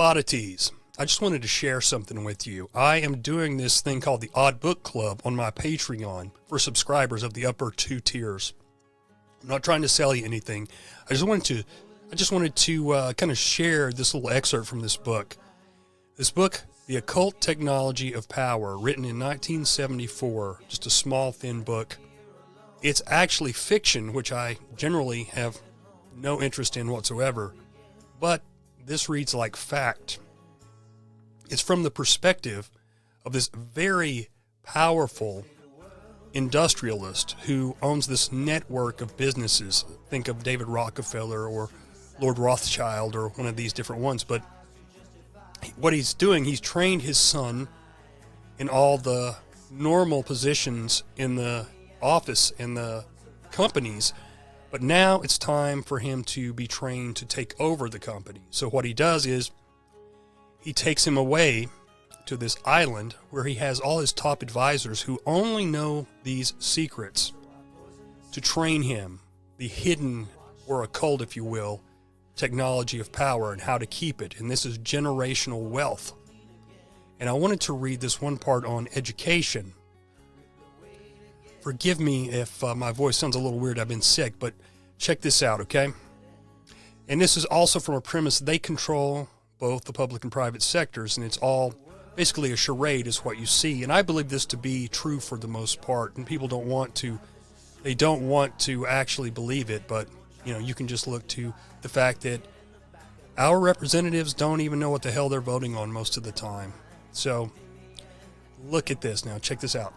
Oddities. I just wanted to share something with you. I am doing this thing called the Odd Book Club on my Patreon for subscribers of the upper 2 tiers. I'm not trying to sell you anything. I just wanted to kind of share this little excerpt from this book. This book, The Occult Technology of Power, written in 1974, just a small, thin book. It's actually fiction, which I generally have no interest in whatsoever, but this reads like fact. It's from the perspective of this very powerful industrialist who owns this network of businesses. Think of David Rockefeller or Lord Rothschild or one of these different ones. But what he's doing, he's trained his son in all the normal positions in the office in the companies, but now it's time for him to be trained to take over the company. So what he does is he takes him away to this island where he has all his top advisors who only know these secrets to train him, the hidden or occult, if you will, technology of power and how to keep it. And this is generational wealth. And I wanted to read this one part on education. Forgive me if my voice sounds a little weird. I've been sick, but check this out, okay? And this is also from a premise they control both the public and private sectors, and it's all basically a charade is what you see. And I believe this to be true for the most part, and people don't want to actually believe it, but you know, you can just look to the fact that our representatives don't even know what the hell they're voting on most of the time. So look at this now, check this out.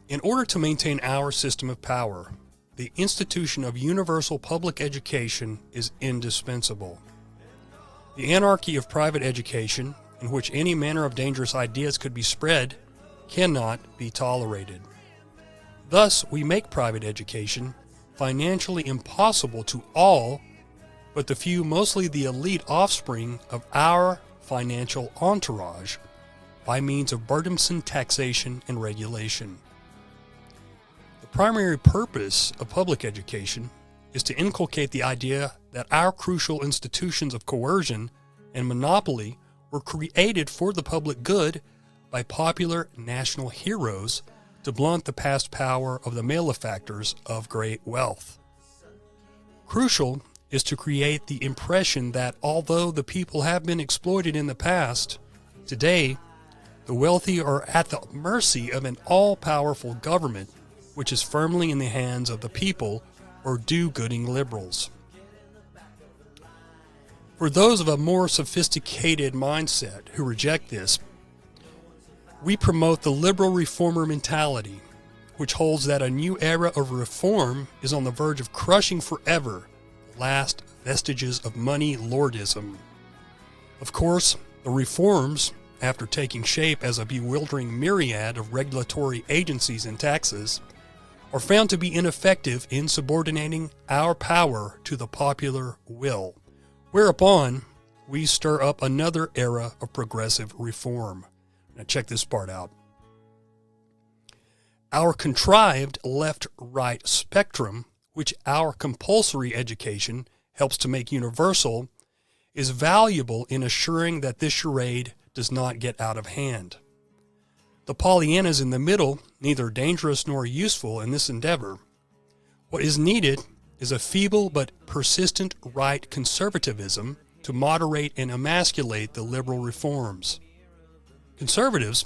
In order to maintain our system of power, the institution of universal public education is indispensable. The anarchy of private education, in which any manner of dangerous ideas could be spread, cannot be tolerated. Thus, we make private education financially impossible to all but the few, mostly the elite offspring of our financial entourage, by means of burdensome taxation and regulation. The primary purpose of public education is to inculcate the idea that our crucial institutions of coercion and monopoly were created for the public good by popular national heroes to blunt the past power of the malefactors of great wealth. Crucial is to create the impression that although the people have been exploited in the past, today the wealthy are at the mercy of an all-powerful government which is firmly in the hands of the people or do-gooding liberals. For those of a more sophisticated mindset who reject this, we promote the liberal reformer mentality, which holds that a new era of reform is on the verge of crushing forever the last vestiges of money lordism. Of course, the reforms, after taking shape as a bewildering myriad of regulatory agencies and taxes, are found to be ineffective in subordinating our power to the popular will, whereupon we stir up another era of progressive reform. Now check this part out. Our contrived left-right spectrum, which our compulsory education helps to make universal, is valuable in assuring that this charade does not get out of hand. The Pollyannas in the middle, neither dangerous nor useful in this endeavor. What is needed is a feeble but persistent right conservatism to moderate and emasculate the liberal reforms. Conservatives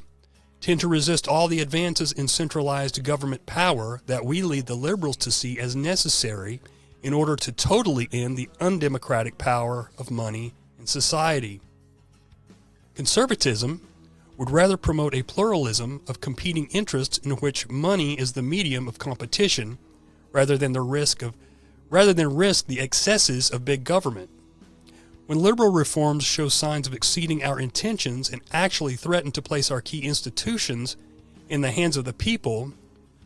tend to resist all the advances in centralized government power that we lead the liberals to see as necessary in order to totally end the undemocratic power of money in society. Conservatism would rather promote a pluralism of competing interests in which money is the medium of competition rather than risk the excesses of big government. When liberal reforms show signs of exceeding our intentions and actually threaten to place our key institutions in the hands of the people,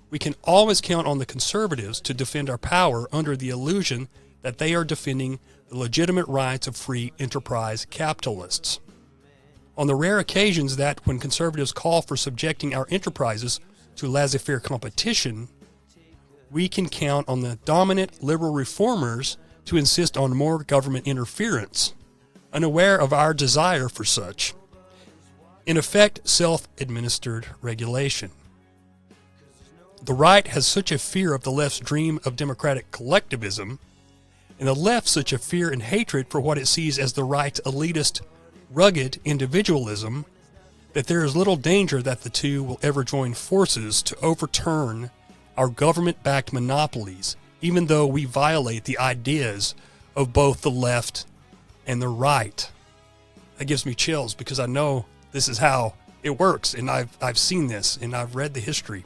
we can always count on the conservatives to defend our power under the illusion that they are defending the legitimate rights of free enterprise capitalists. On the rare occasions that, when conservatives call for subjecting our enterprises to laissez-faire competition, we can count on the dominant liberal reformers to insist on more government interference, unaware of our desire for such. In effect, self-administered regulation. The right has such a fear of the left's dream of democratic collectivism, and the left such a fear and hatred for what it sees as the right's elitist, rugged individualism, that there is little danger that the two will ever join forces to overturn our government-backed monopolies, even though we violate the ideas of both the left and the right. That gives me chills because I know this is how it works, and I've seen this, and I've read the history,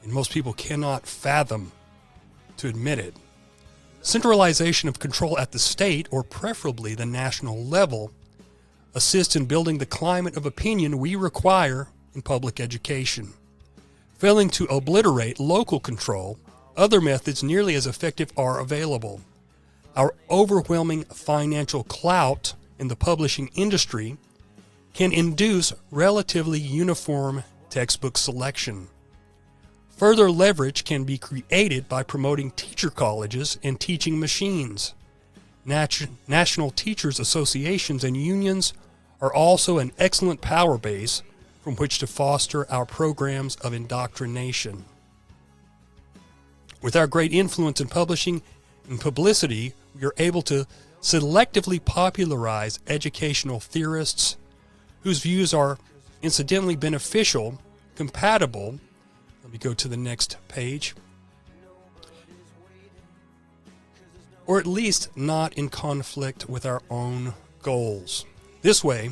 and most people cannot fathom to admit it. Centralization of control at the state, or preferably the national level, assists in building the climate of opinion we require in public education. Failing to obliterate local control, other methods nearly as effective are available. Our overwhelming financial clout in the publishing industry can induce relatively uniform textbook selection. Further leverage can be created by promoting teacher colleges and teaching machines. National teachers' associations and unions are also an excellent power base from which to foster our programs of indoctrination. With our great influence in publishing and publicity, we are able to selectively popularize educational theorists whose views are incidentally beneficial, compatible. Let me go to the next page. Or at least not in conflict with our own goals. This way,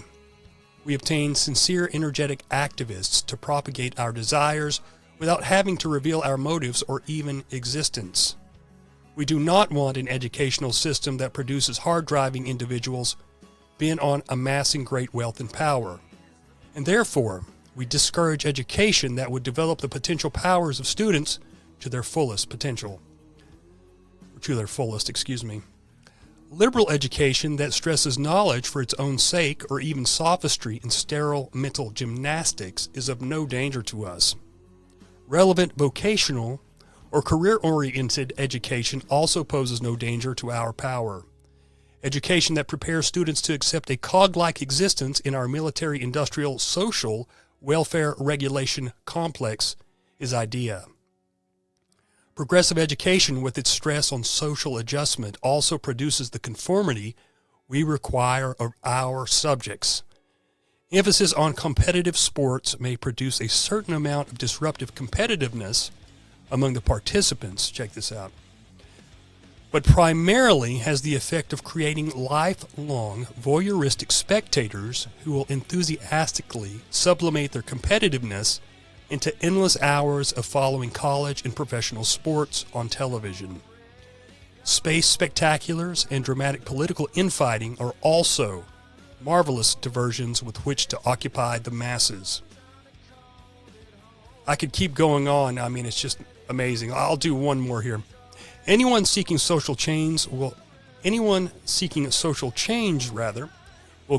we obtain sincere, energetic activists to propagate our desires without having to reveal our motives or even existence. We do not want an educational system that produces hard-driving individuals bent on amassing great wealth and power. And therefore, we discourage education that would develop the potential powers of students to their fullest potential. Liberal education that stresses knowledge for its own sake or even sophistry and sterile mental gymnastics is of no danger to us. Relevant vocational or career-oriented education also poses no danger to our power. Education that prepares students to accept a cog-like existence in our military, industrial, social, welfare regulation complex is ideal. Progressive education, with its stress on social adjustment, also produces the conformity we require of our subjects. Emphasis on competitive sports may produce a certain amount of disruptive competitiveness among the participants. Check this out. But primarily has the effect of creating lifelong voyeuristic spectators who will enthusiastically sublimate their competitiveness into endless hours of following college and professional sports on television. Space spectaculars and dramatic political infighting are also marvelous diversions with which to occupy the masses. I could keep going on. I mean, it's just amazing. I'll do one more here. Anyone seeking social change will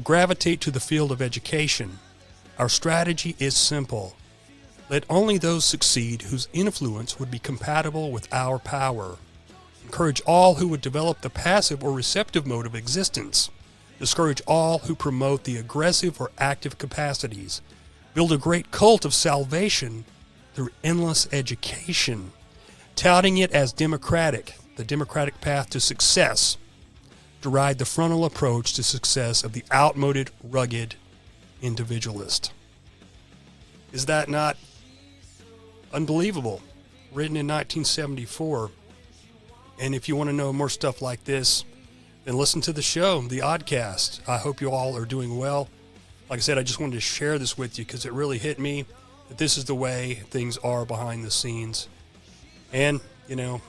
gravitate to the field of education. Our strategy is simple. Let only those succeed whose influence would be compatible with our power. Encourage all who would develop the passive or receptive mode of existence. Discourage all who promote the aggressive or active capacities. Build a great cult of salvation through endless education, touting it as democratic, the democratic path to success. Deride the frontal approach to success of the outmoded, rugged individualist. Is that not unbelievable? Written in 1974. And if you want to know more stuff like this, then listen to the show, The Oddcast. I hope you all are doing well. Like I said, I just wanted to share this with you because it really hit me that this is the way things are behind the scenes. And, you know,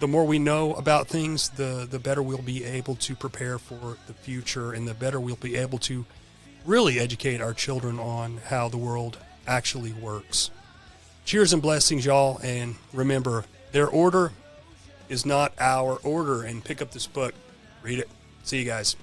the more we know about things, the better we'll be able to prepare for the future, and the better we'll be able to really educate our children on how the world actually works. Cheers and blessings, y'all, and remember, their order is not our order. And pick up this book. Read it. See you guys.